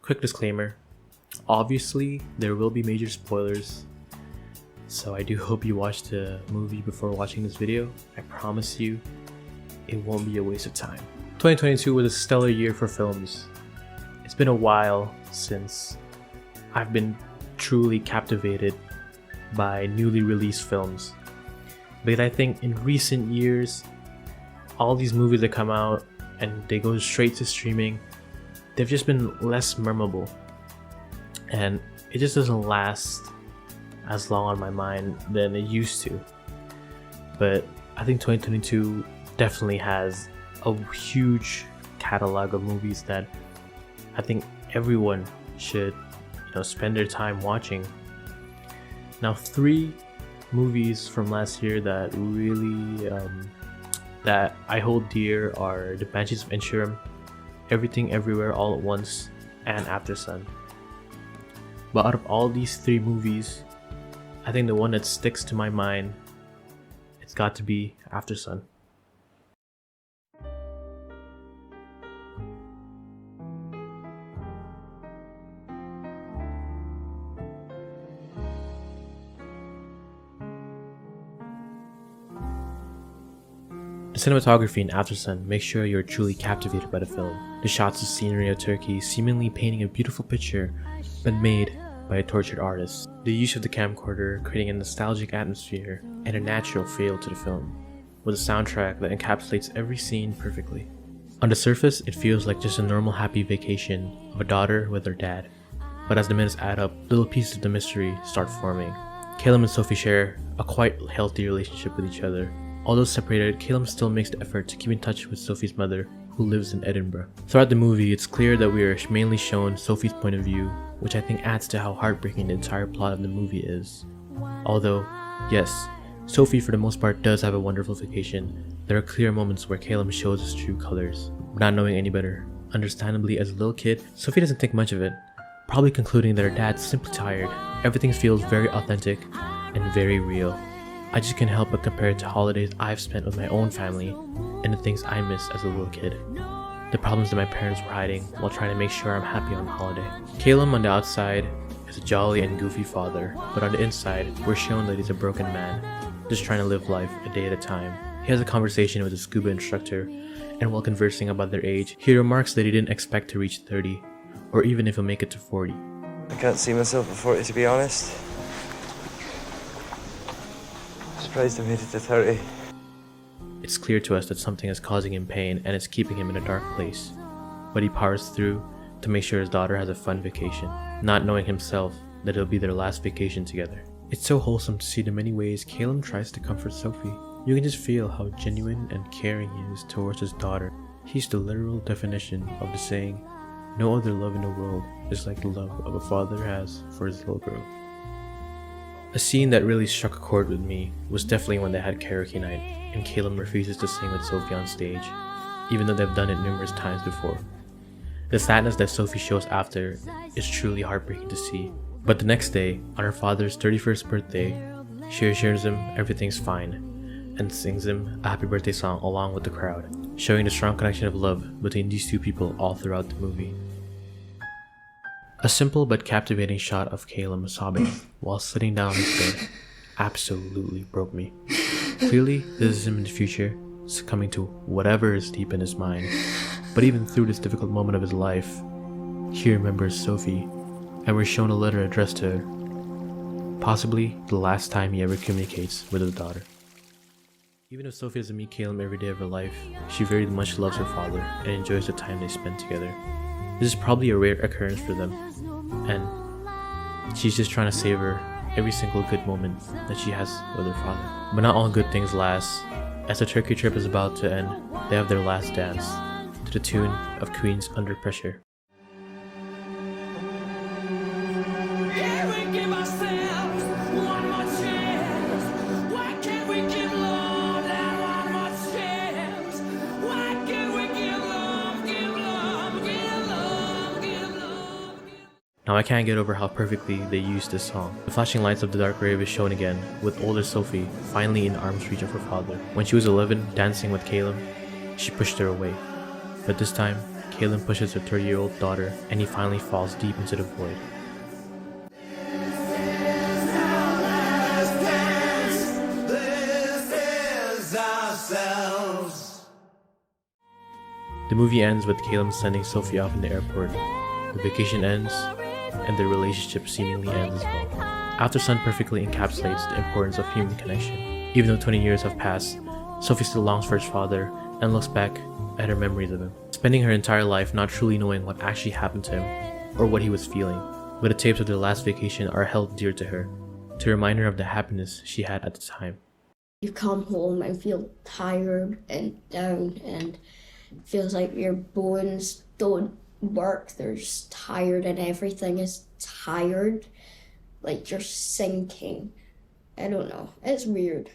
Quick disclaimer, obviously there will be major spoilers, so I do hope you watch the movie before watching this video. I promise you, it won't be a waste of time. 2022 was a stellar year for films. It's been a while since I've been truly captivated by newly released films. But I think in recent years, all these movies that come out and they go straight to streaming, they've just been less memorable. And it just doesn't last as long on my mind than it used to. But I think 2022 definitely has a huge catalog of movies that I think everyone should spend their time watching. Now, 3 movies from last year that really that I hold dear are The Banshees of Inisherin, Everything Everywhere All at Once, and Aftersun. But out of all these 3 movies, I think the one that sticks to my mind, it's got to be Aftersun. The cinematography in Aftersun makes sure you're truly captivated by the film. The shots of scenery of Turkey seemingly painting a beautiful picture, but made by a tortured artist. The use of the camcorder creating a nostalgic atmosphere and a natural feel to the film, with a soundtrack that encapsulates every scene perfectly. On the surface, it feels like just a normal happy vacation of a daughter with her dad. But as the minutes add up, little pieces of the mystery start forming. Calum and Sophie share a quite healthy relationship with each other. Although separated, Calum still makes the effort to keep in touch with Sophie's mother, who lives in Edinburgh. Throughout the movie, it's clear that we are mainly shown Sophie's point of view, which I think adds to how heartbreaking the entire plot of the movie is. Although, yes, Sophie for the most part does have a wonderful vacation, there are clear moments where Calum shows his true colors, not knowing any better. Understandably, as a little kid, Sophie doesn't think much of it, probably concluding that her dad's simply tired. Everything feels very authentic and very real. I just can't help but compare it to holidays I've spent with my own family and the things I missed as a little kid. The problems that my parents were hiding while trying to make sure I'm happy on holiday. Calum on the outside is a jolly and goofy father, but on the inside, we're shown that he's a broken man, just trying to live life a day at a time. He has a conversation with a scuba instructor, and while conversing about their age, he remarks that he didn't expect to reach 30, or even if he'll make it to 40. I can't see myself at 40, to be honest. Surprised I made it to 30. It's clear to us that something is causing him pain and it's keeping him in a dark place, but he powers through to make sure his daughter has a fun vacation, not knowing himself that it'll be their last vacation together. It's so wholesome to see the many ways Calum tries to comfort Sophie. You can just feel how genuine and caring he is towards his daughter. He's the literal definition of the saying, "No other love in the world is like the love of a father has for his little girl." A scene that really struck a chord with me was definitely when they had karaoke night and Calum refuses to sing with Sophie on stage, even though they've done it numerous times before. The sadness that Sophie shows after is truly heartbreaking to see. But the next day, on her father's 31st birthday, she assures him everything's fine and sings him a happy birthday song along with the crowd, showing the strong connection of love between these 2 people all throughout the movie. A simple but captivating shot of Calum sobbing while sitting down on his bed absolutely broke me. Clearly, this is him in the future, succumbing to whatever is deep in his mind. But even through this difficult moment of his life, he remembers Sophie, and we're shown a letter addressed to her, possibly the last time he ever communicates with his daughter. Even if Sophie doesn't meet Calum every day of her life, she very much loves her father and enjoys the time they spend together. This is probably a rare occurrence for them, and she's just trying to savor every single good moment that she has with her father. But not all good things last. As the Turkey trip is about to end, they have their last dance to the tune of Queen's Under Pressure. Now I can't get over how perfectly they used this song. The flashing lights of the dark grave is shown again, with older Sophie finally in arm's reach of her father. When she was 11, dancing with Calum, she pushed her away. But this time, Caleb pushes her 30-year-old daughter and he finally falls deep into the void. The movie ends with Caleb sending Sophie off in the airport. The vacation ends, and their relationship seemingly ends as well. Aftersun perfectly encapsulates the importance of human connection. Even though 20 years have passed, Sophie still longs for his father and looks back at her memories of him, spending her entire life not truly knowing what actually happened to him or what he was feeling. But the tapes of their last vacation are held dear to her, to remind her of the happiness she had at the time. You come home and feel tired and down and feels like your bones don't work. They're just tired and everything is tired. Like you're sinking. I don't know. It's weird.